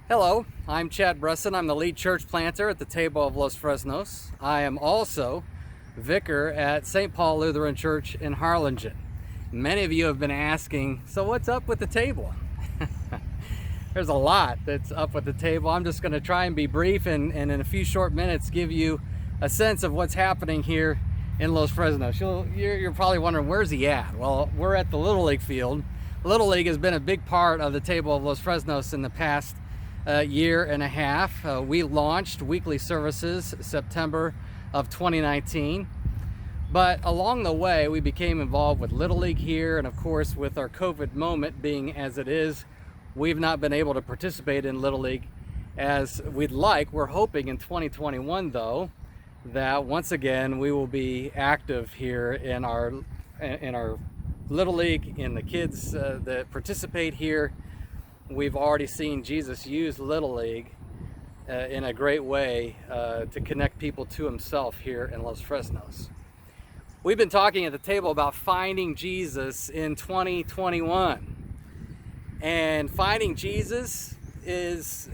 Hello, I'm Chad Bresson. I'm the lead church planter at the Table of Los Fresnos. I am also vicar at St. Paul Lutheran Church in Harlingen. Many of you have been asking, so what's up with the table? There's a lot that's up with the table. I'm just going to try and be brief and in a few short minutes give you a sense of what's happening here in Los Fresnos. You're probably wondering, where's he at? Well, we're at the Little League field. Little League has been a big part of the Table of Los Fresnos in the past year and a half. We launched weekly services September of 2019, but along the way we became involved with Little League here, and of course with our COVID moment being as it is, we've not been able to participate in Little League as we'd like. We're hoping in 2021 though that once again we will be active here in our Little League, in the kids that participate here. We've already seen Jesus use Little League in a great way to connect people to himself here in Los Fresnos. We've been talking at the table about finding Jesus in 2021. And finding Jesus seems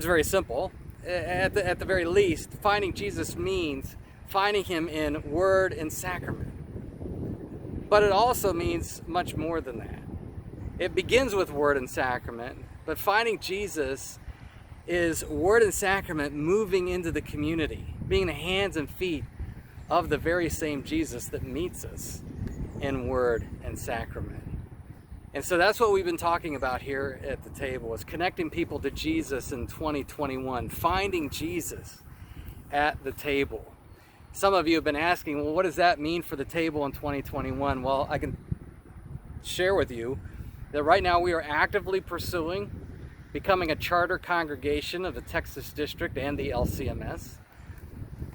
very simple. At the very least, finding Jesus means finding him in word and sacrament. But it also means much more than that. It begins with word and sacrament, but finding Jesus is word and sacrament moving into the community, being the hands and feet of the very same Jesus that meets us in word and sacrament. And so that's what we've been talking about here at the table, is connecting people to Jesus in 2021, finding Jesus at the table. Some of you have been asking, well, what does that mean for the table in 2021? Well, I can share with you that right now we are actively pursuing becoming a charter congregation of the Texas District and the LCMS.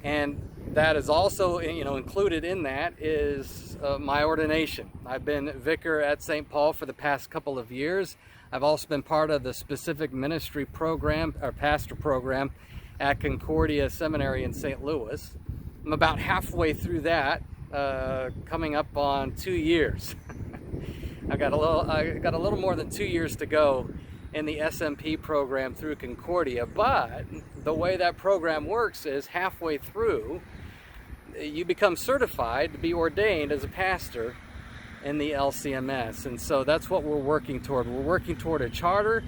And that is also, included in that is my ordination. I've been vicar at St. Paul for the past couple of years. I've also been part of the specific ministry program, or pastor program, at Concordia Seminary in St. Louis. I'm about halfway through that, coming up on 2 years. I got a little more than 2 years to go in the SMP program through Concordia, but the way that program works is halfway through, you become certified to be ordained as a pastor in the LCMS, and so that's what we're working toward. We're working toward a charter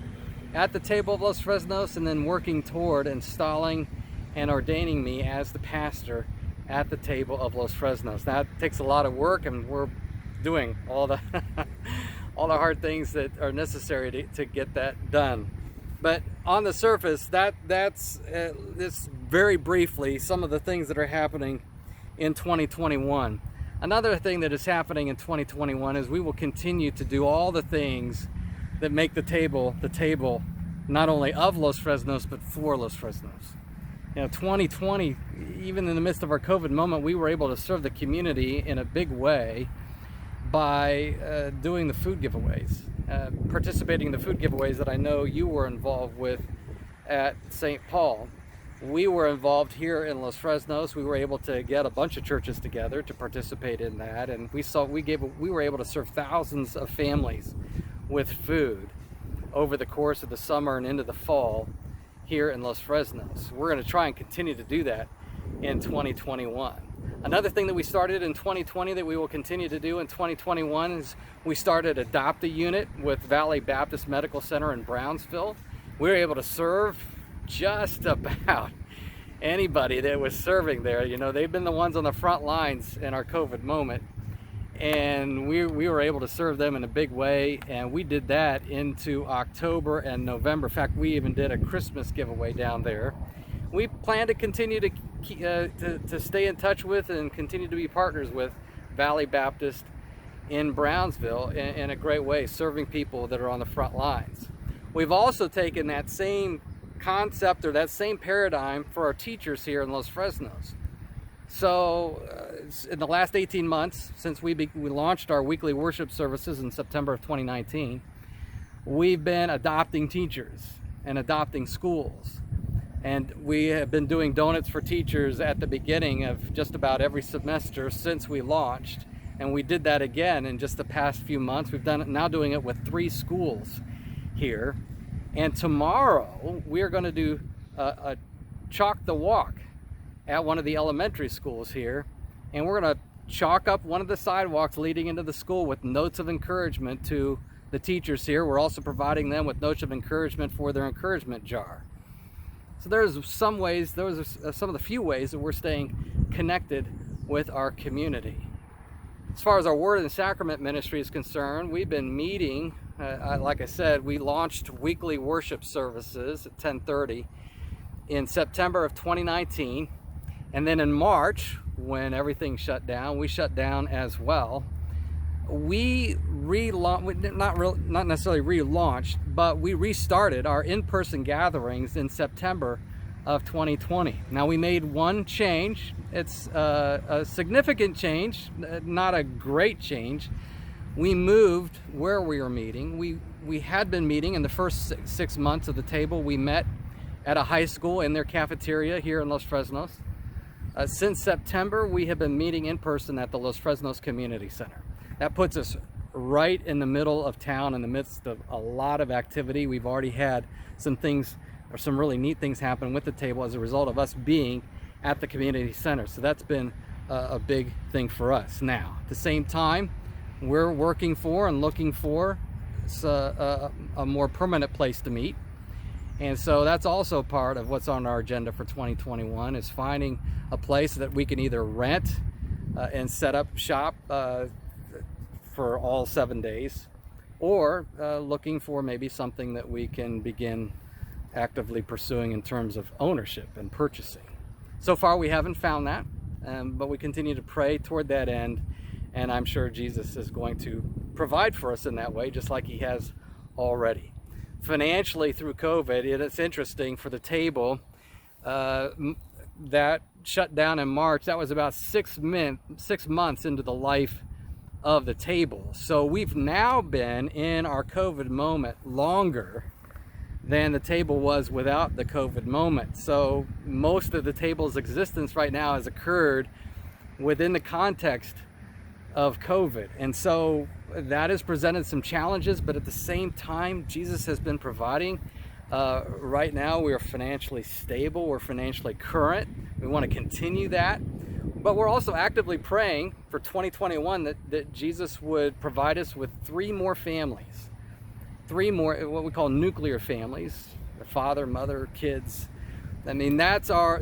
at the Table of Los Fresnos, and then working toward installing and ordaining me as the pastor at the Table of Los Fresnos. Now, it takes a lot of work, and we're doing all the all the hard things that are necessary to get that done. But on the surface, that's this very briefly some of the things that are happening in 2021. Another thing that is happening in 2021 is we will continue to do all the things that make the table not only of Los Fresnos but for Los Fresnos. 2020, even in the midst of our COVID moment, we were able to serve the community in a big way by doing the food giveaways, participating in the food giveaways that I know you were involved with at St. Paul. We were involved here in Los Fresnos. We were able to get a bunch of churches together to participate in that, and we were able to serve thousands of families with food over the course of the summer and into the fall here in Los Fresnos. We're going to try and continue to do that in 2021. Another thing that we started in 2020 that we will continue to do in 2021 is we started Adopt a Unit with Valley Baptist Medical Center in Brownsville. We were able to serve just about anybody that was serving there. They've been the ones on the front lines in our COVID moment, and we were able to serve them in a big way, and we did that into October and November. In fact, we even did a Christmas giveaway down there. We plan to continue to stay in touch with and continue to be partners with Valley Baptist in Brownsville in a great way, serving people that are on the front lines. We've also taken that same concept or that same paradigm for our teachers here in Los Fresnos. So in the last 18 months, since we launched our weekly worship services in September of 2019, we've been adopting teachers and adopting schools. And we have been doing donuts for teachers at the beginning of just about every semester since we launched. And we did that again in just the past few months. We've done it now, doing it with 3 schools here. And tomorrow we're going to do a chalk the walk at one of the elementary schools here, and we're going to chalk up one of the sidewalks leading into the school with notes of encouragement to the teachers here. We're also providing them with notes of encouragement for their encouragement jar. So there's some ways, those are some of the few ways that we're staying connected with our community. As far as our Word and Sacrament ministry is concerned, we've been meeting, like I said, we launched weekly worship services at 10:30 in September of 2019. And then in March, when everything shut down, we shut down as well. We not necessarily relaunched, but we restarted our in-person gatherings in September of 2020. Now, we made one change. It's a significant change, not a great change. We moved where we were meeting. We had been meeting in the first 6 months of the table. We met at a high school in their cafeteria here in Los Fresnos. Since September, we have been meeting in person at the Los Fresnos Community Center. That puts us right in the middle of town, in the midst of a lot of activity. We've already had some things, or some really neat things happen with the table as a result of us being at the community center. So that's been a big thing for us. Now, at the same time, we're working for and looking for a more permanent place to meet. And so that's also part of what's on our agenda for 2021, is finding a place that we can either rent and set up shop for all 7 days, or looking for maybe something that we can begin actively pursuing in terms of ownership and purchasing. So far we haven't found that, but we continue to pray toward that end, and I'm sure Jesus is going to provide for us in that way, just like he has already. Financially, through COVID, it's interesting for the table that shut down in March. That was about 6 months into the life of the table. So we've now been in our COVID moment longer than the table was without the COVID moment. So most of the table's existence right now has occurred within the context of COVID. And so that has presented some challenges, but at the same time, Jesus has been providing. Right now, we are financially stable, we're financially current. We want to continue that, but we're also actively praying for 2021 that Jesus would provide us with 3 more families, 3 more, what we call nuclear families, the father, mother, kids. I mean, those are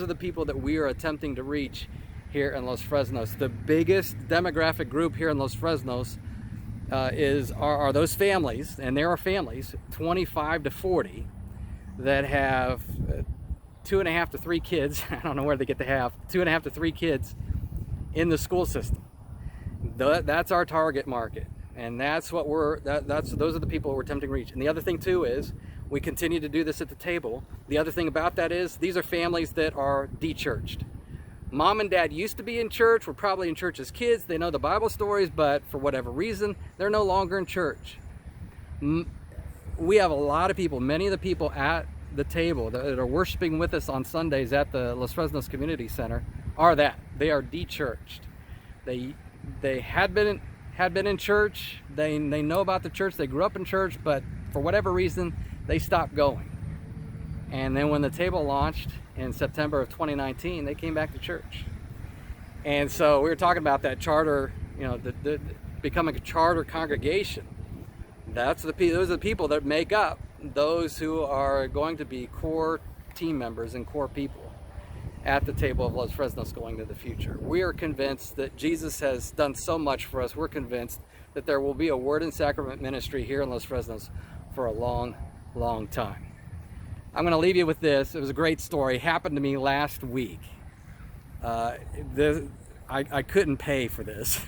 the people that we are attempting to reach here in Los Fresnos. The biggest demographic group here in Los Fresnos are those families, and there are families 25 to 40 that have 2.5 to 3 kids. I don't know where they get to have 2.5 to 3 kids in the school system. That's our target market, and that's what those are the people we're attempting to reach. And the other thing too is we continue to do this at the table. The other thing about that is these are families that are de-churched. Mom and dad used to be in church, were probably in church as kids, they know the Bible stories, but for whatever reason, they're no longer in church. We have a lot of people, many of the people at the table that are worshiping with us on Sundays at the Los Fresnos Community Center they are de-churched. They had been in church, they know about the church, they grew up in church, but for whatever reason, they stopped going. And then when the table launched in September of 2019, they came back to church. And so we were talking about that charter, the becoming a charter congregation. Those are the people that make up those who are going to be core team members and core people at the table of Los Fresnos going to the future. We are convinced that Jesus has done so much for us. We're convinced that there will be a Word and Sacrament ministry here in Los Fresnos for a long, long time. I'm going to leave you with this. It was a great story. It happened to me last week. I couldn't pay for this.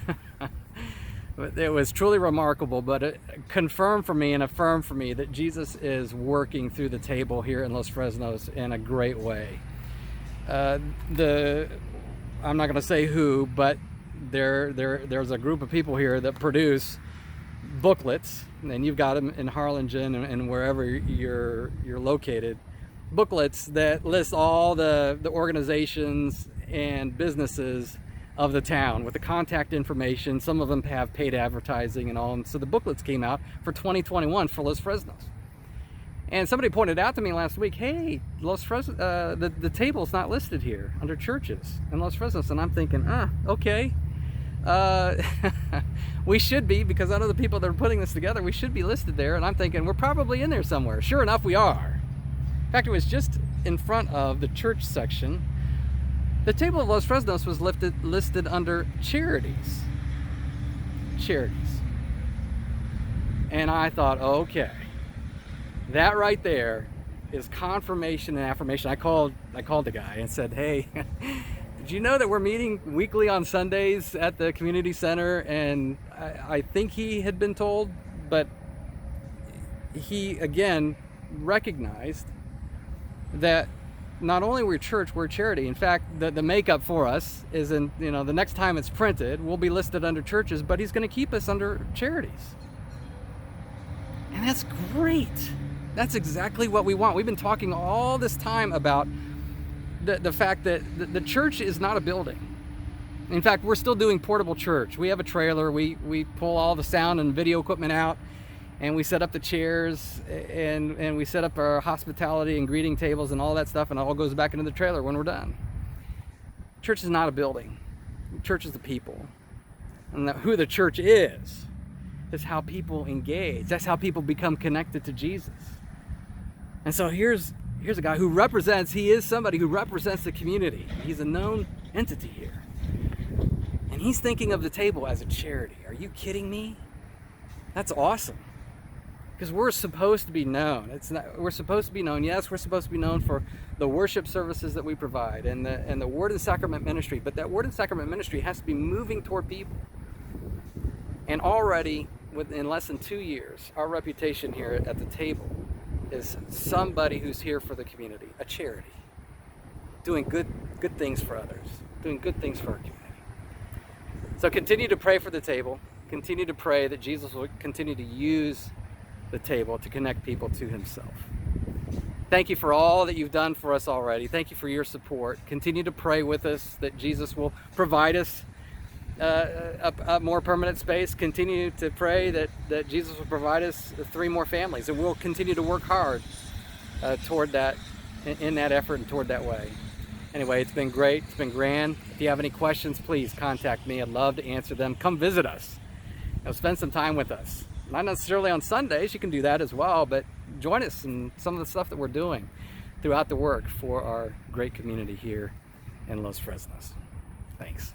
It was truly remarkable, but it confirmed for me and affirmed for me that Jesus is working through the table here in Los Fresnos in a great way. I'm not going to say who, but there's a group of people here that produce booklets, and you've got them in Harlingen and wherever you're located, booklets that list all the organizations and businesses of the town with the contact information. Some of them have paid advertising and all, and so the booklets came out for 2021 for Los Fresnos. And somebody pointed out to me last week, hey, Los Fresnos, the table's not listed here under churches in Los Fresnos. And I'm thinking, okay. We should be, because I know the people that are putting this together, we should be listed there. And I'm thinking, we're probably in there somewhere. Sure enough, we are. In fact, it was just in front of the church section. The Table of Los Fresnos was listed under charities. Charities. And I thought, okay, that right there is confirmation and affirmation. I called the guy and said, hey, did you know that we're meeting weekly on Sundays at the community center? And I think he had been told, but he again recognized that not only we're church, we're charity. In fact, the makeup for us is the next time it's printed, we'll be listed under churches, but he's going to keep us under charities. And that's great. That's exactly what we want. We've been talking all this time about the fact that the church is not a building. In fact, we're still doing portable church. We have a trailer. We pull all the sound and video equipment out, and we set up the chairs, and we set up our hospitality and greeting tables and all that stuff, and it all goes back into the trailer when we're done. Church is not a building. Church is the people. And who the church is how people engage. That's how people become connected to Jesus. And so here's a guy who he is somebody who represents the community. He's a known entity here. And he's thinking of the table as a charity. Are you kidding me? That's awesome. Because we're supposed to be known. We're supposed to be known. Yes, we're supposed to be known for the worship services that we provide and the Word and Sacrament ministry. But that Word and Sacrament ministry has to be moving toward people. And already, within less than 2 years, our reputation here at the table is somebody who's here for the community, a charity, doing good things for others, doing good things for our community. So continue to pray for the table. Continue to pray that Jesus will continue to use the table to connect people to himself. Thank you for all that you've done for us already. Thank you for your support. Continue to pray with us that Jesus will provide us a more permanent space. Continue to pray that Jesus will provide us 3 more families, and we'll continue to work hard toward that, in that effort and toward that way. Anyway, it's been great. It's been grand. If you have any questions, please contact me. I'd love to answer them. Come visit us. Spend some time with us. Not necessarily on Sundays. You can do that as well, but join us in some of the stuff that we're doing throughout the work for our great community here in Los Fresnos. Thanks.